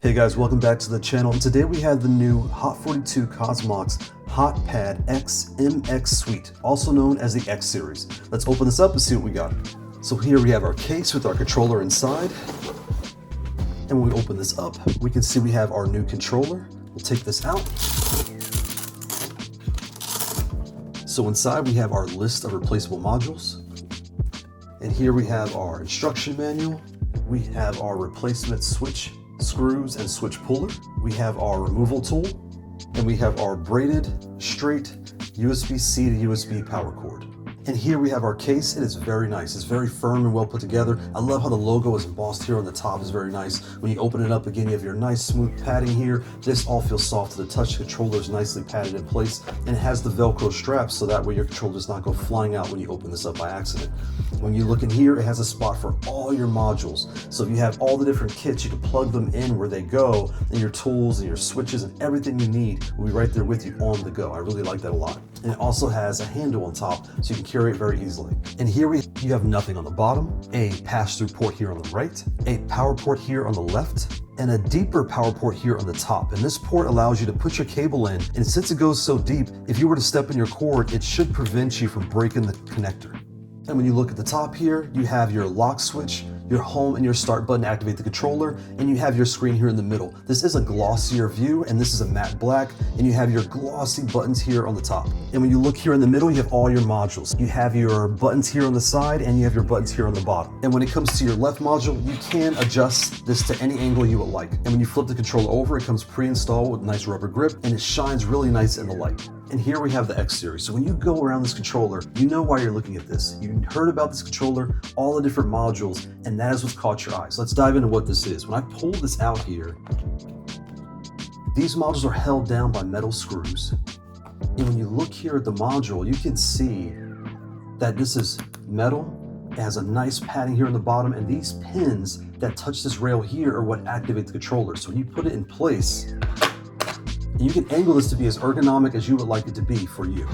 Hey guys, welcome back to the channel. Today we have the new Haute42 Cosmox Hot Pad X MX Suite, also known as the X series. Let's open this up and see what we got. So here we have our case with our controller inside. And when we open this up, we can see we have our new controller. We'll take this out. So inside we have our list of replaceable modules. And here we have our instruction manual. We have our replacement switch screws and switch puller. We have our removal tool. And we have our braided, straight USB-C to USB power cord. And here we have our case. It is very nice. It's very firm and well put together. I love how the logo is embossed here on the top. It's very nice. When you open it up again, you have your nice smooth padding here. This all feels soft to the touch. The controller is nicely padded in place, and it has the Velcro straps so that way your controller does not go flying out when you open this up by accident. When you look in here, it has a spot for all your modules. So if you have all the different kits, you can plug them in where they go, and your tools and your switches and everything you need will be right there with you on the go. I really like that a lot. And it also has a handle on top so you can carry it very easily. And here you have nothing on the bottom, a pass-through port here on the right, a power port here on the left, and a deeper power port here on the top. And this port allows you to put your cable in, and since it goes so deep, if you were to step in your cord, it should prevent you from breaking the connector. And when you look at the top here, you have your lock switch, your home and your start button to activate the controller, and you have your screen here in the middle. This is a glossier view, and this is a matte black, and you have your glossy buttons here on the top. And when you look here in the middle, you have all your modules. You have your buttons here on the side, and you have your buttons here on the bottom. And when it comes to your left module, you can adjust this to any angle you would like. And when you flip the controller over, it comes pre-installed with a nice rubber grip, and it shines really nice in the light. And here we have the X series. So when you go around this controller, you know why you're looking at this. You heard about this controller, all the different modules, and that is what's caught your eye. So let's dive into what this is. When I pull this out here, these modules are held down by metal screws. And when you look here at the module, you can see that this is metal. It has a nice padding here on the bottom, and these pins that touch this rail here are what activate the controller. So when you put it in place, you can angle this to be as ergonomic as you would like it to be for you.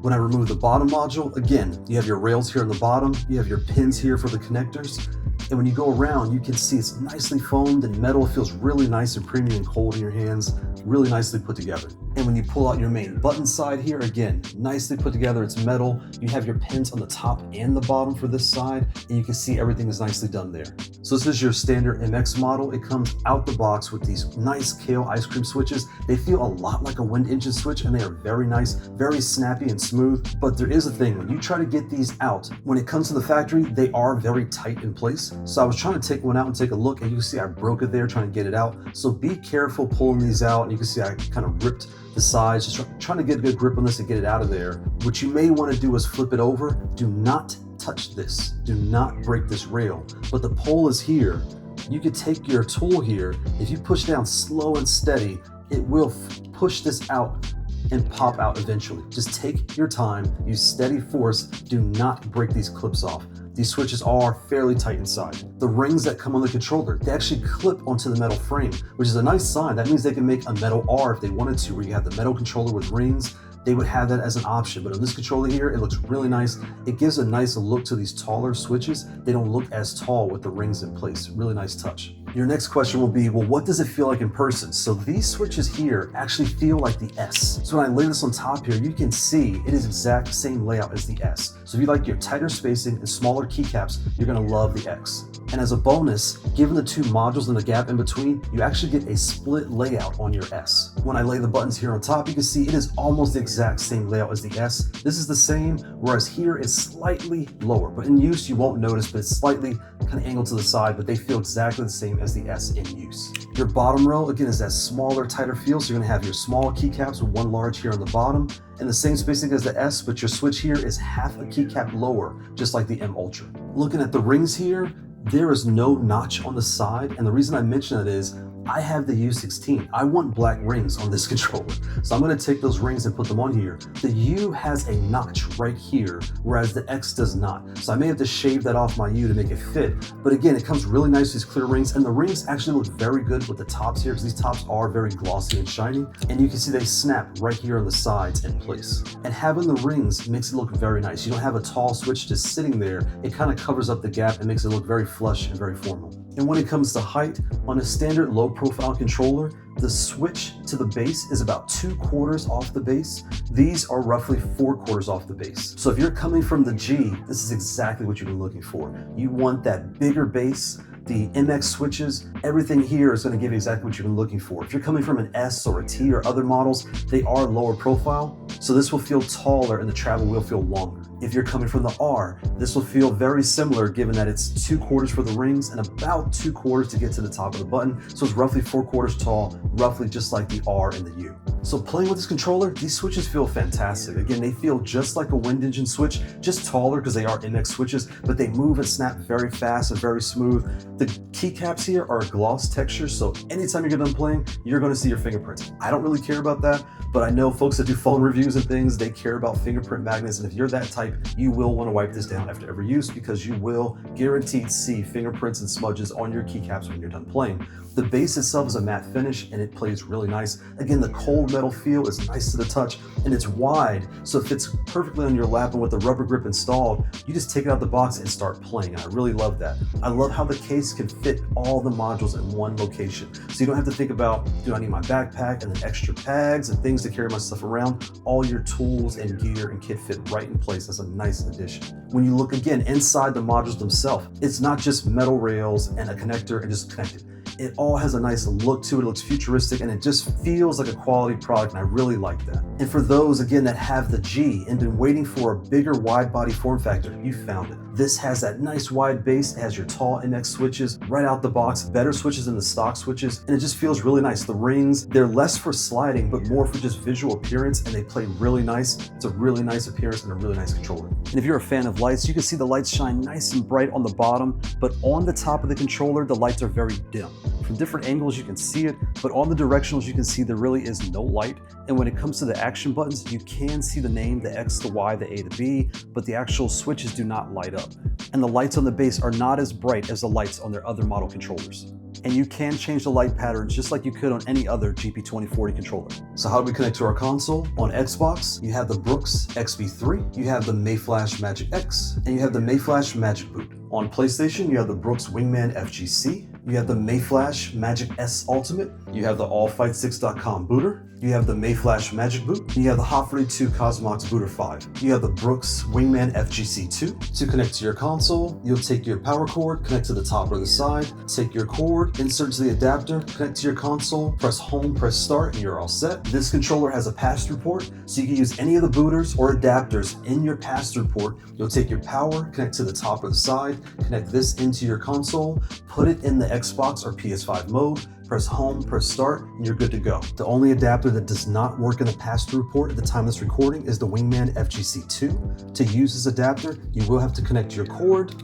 When I remove the bottom module, again, you have your rails here on the bottom, you have your pins here for the connectors, and when you go around, you can see it's nicely foamed and metal. It feels really nice and premium and cold in your hands, really nicely put together. And when you pull out your main button side here, again, nicely put together, it's metal. You have your pins on the top and the bottom for this side, and you can see everything is nicely done there. So this is your standard MX model. It comes out the box with these nice kale ice cream switches. They feel a lot like a wind engine switch, and they are very nice, very snappy and smooth. But there is a thing, when you try to get these out, when it comes to the factory, they are very tight in place. So I was trying to take one out and take a look, and you can see I broke it there trying to get it out. So be careful pulling these out, and you can see I kind of ripped the sides, just trying to get a good grip on this and get it out of there. What you may want to do is flip it over. Do not touch this. Do not break this rail. But the pole is here. You could take your tool here. If you push down slow and steady, it will push this out and pop out eventually. Just take your time, use steady force. Do not break these clips off. These switches are fairly tight inside. The rings that come on the controller, they actually clip onto the metal frame, which is a nice sign. That means they can make a metal R if they wanted to, where you have the metal controller with rings. They would have that as an option, but on this controller here, it looks really nice. It gives a nice look to these taller switches. They don't look as tall with the rings in place. Really nice touch. Your next question will be, well, what does it feel like in person? So these switches here actually feel like the S. So when I lay this on top here, you can see it is exact same layout as the S. So if you like your tighter spacing and smaller keycaps, you're gonna love the X. And as a bonus, given the two modules and the gap in between, you actually get a split layout on your S. When I lay the buttons here on top, you can see it is almost the exact same layout as the S. This is the same, whereas here it's slightly lower, but in use you won't notice, but it's slightly kind of angled to the side, but they feel exactly the same as the S in use. Your bottom row, again, is that smaller, tighter feel, so you're gonna have your small keycaps with one large here on the bottom, and the same spacing as the S, but your switch here is half a keycap lower, just like the M Ultra. Looking at the rings here, there is no notch on the side, and the reason I mention that is I have the U16. I want black rings on this controller. So I'm gonna take those rings and put them on here. The U has a notch right here, whereas the X does not. So I may have to shave that off my U to make it fit. But again, it comes really nice, these clear rings, and the rings actually look very good with the tops here, because these tops are very glossy and shiny. And you can see they snap right here on the sides in place. And having the rings makes it look very nice. You don't have a tall switch just sitting there. It kind of covers up the gap and makes it look very flush and very formal. And when it comes to height, on a standard low profile controller, the switch to the base is about 2/4 off the base. These are roughly 4/4 off the base. So if you're coming from the G, this is exactly what you've been looking for. You want that bigger base. The MX switches, everything here is going to give you exactly what you've been looking for. If you're coming from an S or a T or other models, they are lower profile, so this will feel taller and the travel will feel longer. If you're coming from the R, this will feel very similar given that it's 2/4 for the rings and about 2/4 to get to the top of the button, so it's roughly 4/4 tall, roughly just like the R and the U. So playing with this controller, these switches feel fantastic. Again, they feel just like a wind engine switch, just taller because they are MX switches, but they move and snap very fast and very smooth. The keycaps here are gloss texture, so anytime you get done playing, you're going to see your fingerprints. I don't really care about that, but I know folks that do phone reviews and things, they care about fingerprint magnets, and if you're that type, you will want to wipe this down after every use because you will guaranteed see fingerprints and smudges on your keycaps when you're done playing. The base itself is a matte finish and it plays really nice. Again, the cold metal feel is nice to the touch and it's wide, so it fits perfectly on your lap, and with the rubber grip installed, you just take it out the box and start playing. And I really love that. I love how the case can fit all the modules in one location. So you don't have to think about, do I need my backpack and then extra bags and things to carry my stuff around? All your tools and gear and kit fit right in place. That's a nice addition. When you look again inside the modules themselves, it's not just metal rails and a connector and just connected. It all has a nice look to it. It looks futuristic and it just feels like a quality product, and I really like that. And for those, again, that have the G and been waiting for a bigger wide body form factor, you found it. This has that nice wide base, it has your tall MX switches right out the box, better switches than the stock switches, and it just feels really nice. The rings, they're less for sliding, but more for just visual appearance, and they play really nice. It's a really nice appearance and a really nice controller. And if you're a fan of lights, you can see the lights shine nice and bright on the bottom, but on the top of the controller, the lights are very dim. From different angles, you can see it, but on the directionals, you can see there really is no light. And when it comes to the action buttons, you can see the name, the X, the Y, the A, the B, but the actual switches do not light up. And the lights on the base are not as bright as the lights on their other model controllers. And you can change the light patterns just like you could on any other GP2040 controller. So how do we connect to our console? On Xbox, you have the Brooks XV3, you have the Mayflash Magic X, and you have the Mayflash Magic Boot. On PlayStation, you have the Brooks Wingman FGC, you have the Mayflash Magic S Ultimate, you have the AllFightSticks.com booter, you have the Mayflash Magic Boot, and you have the Haute42 Cosmox Booter 5. You have the Brooks Wingman FGC 2. To connect to your console, you'll take your power cord, connect to the top or the side, take your cord, insert to the adapter, connect to your console, press home, press start, and you're all set. This controller has a pass-through port, so you can use any of the booters or adapters in your pass-through port. You'll take your power, connect to the top or the side, connect this into your console, put it in the Xbox or PS5 mode, press home, press start, and you're good to go. The only adapter that does not work in the pass-through port at the time of this recording is the Wingman FGC 2. To use this adapter, you will have to connect your cord,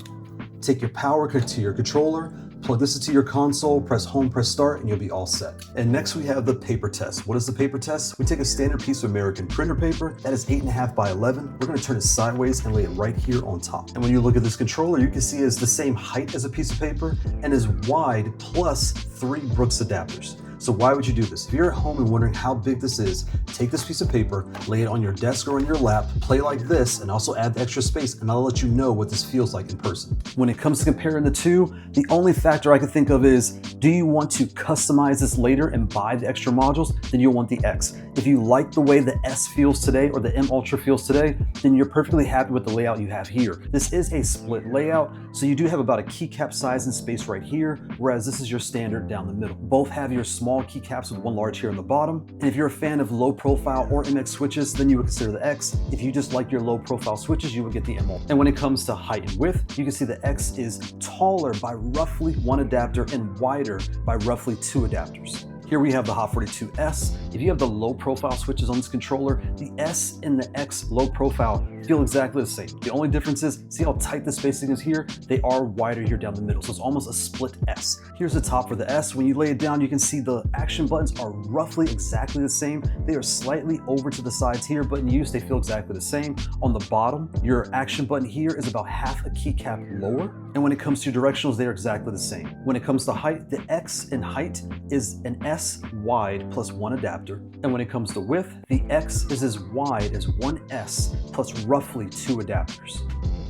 take your power, connect to your controller, plug this into your console, press home, press start, and you'll be all set. And next we have the paper test. What is the paper test? We take a standard piece of American printer paper that is 8.5 by 11. We're gonna turn it sideways and lay it right here on top. And when you look at this controller, you can see it's the same height as a piece of paper and is wide plus 3 Brooks adapters. So why would you do this? If you're at home and wondering how big this is, take this piece of paper, lay it on your desk or on your lap, play like this, and also add the extra space, and I'll let you know what this feels like in person. When it comes to comparing the two, the only factor I can think of is, do you want to customize this later and buy the extra modules? Then you'll want the X. If you like the way the S feels today or the M Ultra feels today, then you're perfectly happy with the layout you have here. This is a split layout, so you do have about a keycap size and space right here, whereas this is your standard down the middle. Both have your small keycaps with one large here on the bottom. And if you're a fan of low profile or MX switches, then you would consider the X. If you just like your low profile switches, you would get the M Ultra. And when it comes to height and width, you can see the X is taller by roughly 1 adapter and wider by roughly 2 adapters. Here we have the Haute42 S. If you have the low profile switches on this controller, the S and the X low profile feel exactly the same. The only difference is, see how tight the spacing is here? They are wider here down the middle, so it's almost a split S. Here's the top for the S. When you lay it down, you can see the action buttons are roughly exactly the same. They are slightly over to the sides here, but in use, they feel exactly the same. On the bottom, your action button here is about half a keycap lower. And when it comes to your directionals, they are exactly the same. When it comes to height, the X in height is an S wide plus 1 adapter. And when it comes to width, the X is as wide as 1 S plus roughly 2 adapters.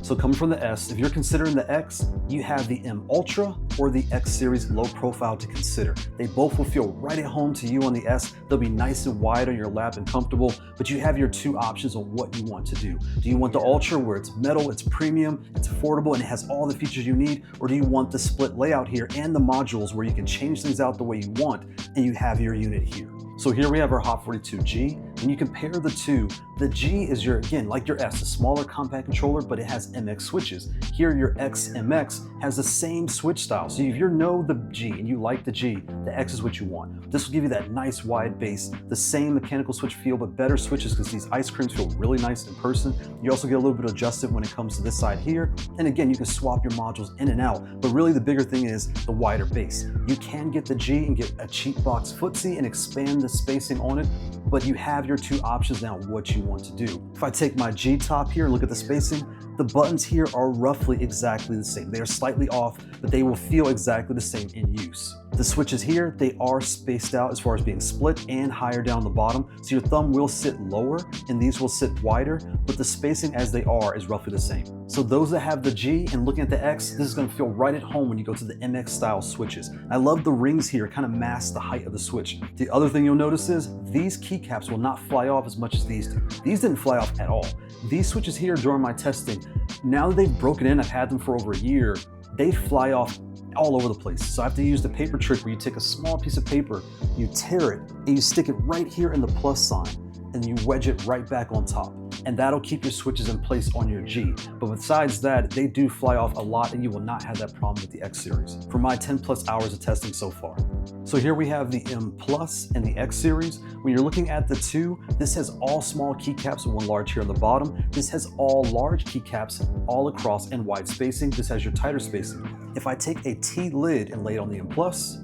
So coming from the S, if you're considering the X, you have the M Ultra or the X Series low profile to consider. They both will feel right at home to you on the S. They'll be nice and wide on your lap and comfortable, but you have your two options on what you want to do. Do you want the Ultra where it's metal, it's premium, it's affordable, and it has all the features you need? Or do you want the split layout here and the modules where you can change things out the way you want and you have your unit here? So here we have our Haute42 G. When you compare the two, the G is your, again, like your S, a smaller compact controller, but it has MX switches. Here your XMX has the same switch style. So if you know the G and you like the G, the X is what you want. This will give you that nice wide base, the same mechanical switch feel, but better switches because these ice creams feel really nice in person. You also get a little bit adjusted when it comes to this side here. And again, you can swap your modules in and out, but really the bigger thing is the wider base. You can get the G and get a cheap box footsie and expand the spacing on it, but you have your two options now what you want to do. If I take my G top here and look at the spacing, the buttons here are roughly exactly the same. They are slightly off, but they will feel exactly the same in use. The switches here, they are spaced out as far as being split and higher down the bottom. So your thumb will sit lower and these will sit wider, but the spacing as they are is roughly the same. So those that have the G and looking at the X, this is gonna feel right at home when you go to the MX style switches. I love the rings here, kind of mask the height of the switch. The other thing you'll notice is these keycaps will not fly off as much as these do. These didn't fly off at all. These switches here during my testing, now that they've broken in, I've had them for over a year, they fly off all over the place. So I have to use the paper trick where you take a small piece of paper, you tear it, and you stick it right here in the plus sign, and you wedge it right back on top. And that'll keep your switches in place on your G. But besides that, they do fly off a lot and you will not have that problem with the X series for my 10+ hours of testing so far. So here we have the M Plus and the X series. When you're looking at the two, this has all small keycaps and one large here on the bottom. This has all large keycaps all across and wide spacing. This has your tighter spacing. If I take a T lid and lay it on the M Plus,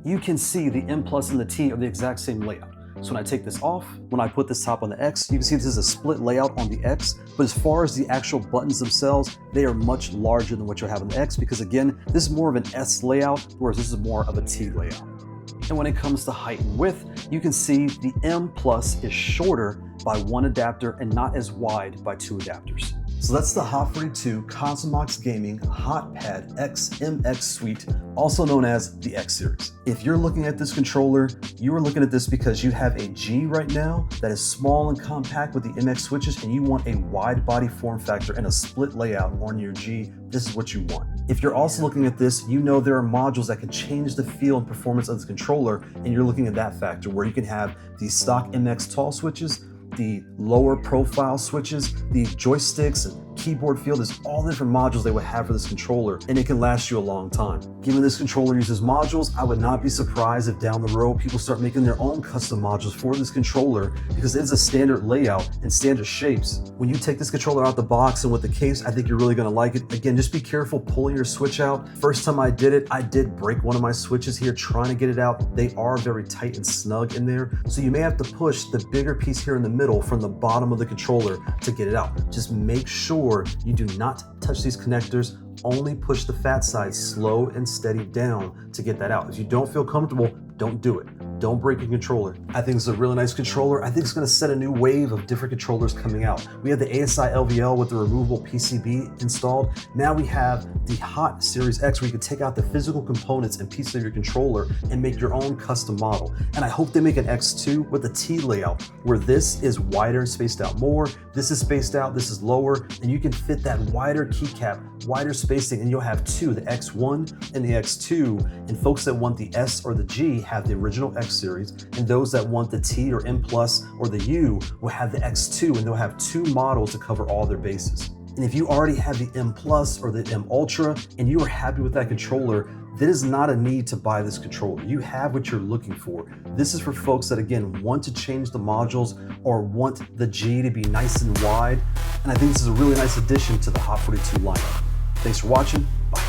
you can see the M Plus and the T are the exact same layout. So when I take this off, when I put this top on the X, you can see this is a split layout on the X, but as far as the actual buttons themselves, they are much larger than what you'll have on the X because again, this is more of an S layout, whereas this is more of a T layout. And when it comes to height and width, you can see the M Plus is shorter by one adapter and not as wide by two adapters. So that's the Haute42 Cosmox Gaming HotPad X MX Suite, also known as the X Series. If you're looking at this controller, you are looking at this because you have a G right now that is small and compact with the MX switches and you want a wide body form factor and a split layout on your G, this is what you want. If you're also looking at this, you know there are modules that can change the feel and performance of this controller, and you're looking at that factor where you can have the stock MX tall switches, the lower profile switches, the joysticks and keyboard feel. There's all the different modules they would have for this controller, and it can last you a long time. Given this controller uses modules, I would not be surprised if down the road people start making their own custom modules for this controller because it is a standard layout and standard shapes. When you take this controller out the box and with the case, I think you're really gonna like it. Again, just be careful pulling your switch out. First time I did it, I did break one of my switches here trying to get it out. They are very tight and snug in there, so you may have to push the bigger piece here in the middle from the bottom of the controller to get it out. Just make sure you do not touch these connectors. Only push the fat side slow and steady down to get that out. If you don't feel comfortable, don't do it. Don't break your controller. I think it's a really nice controller. I think it's gonna set a new wave of different controllers coming out. We have the ASI LVL with the removable PCB installed. Now we have the Hot Series X where you can take out the physical components and pieces of your controller and make your own custom model. And I hope they make an X2 with a T layout where this is wider and spaced out more, this is spaced out, this is lower, and you can fit that wider keycap, wider spacing, and you'll have two, the X1 and the X2. And folks that want the S or the G have the original X series, and those that want the T or M Plus or the U will have the X2, and they'll have two models to cover all their bases. And if you already have the M Plus or the M Ultra and you are happy with that controller, there is not a need to buy this controller. You have what you're looking for. This is for folks that again want to change the modules or want the G to be nice and wide. And I think this is a really nice addition to the Haute42 lineup. Thanks for watching. Bye.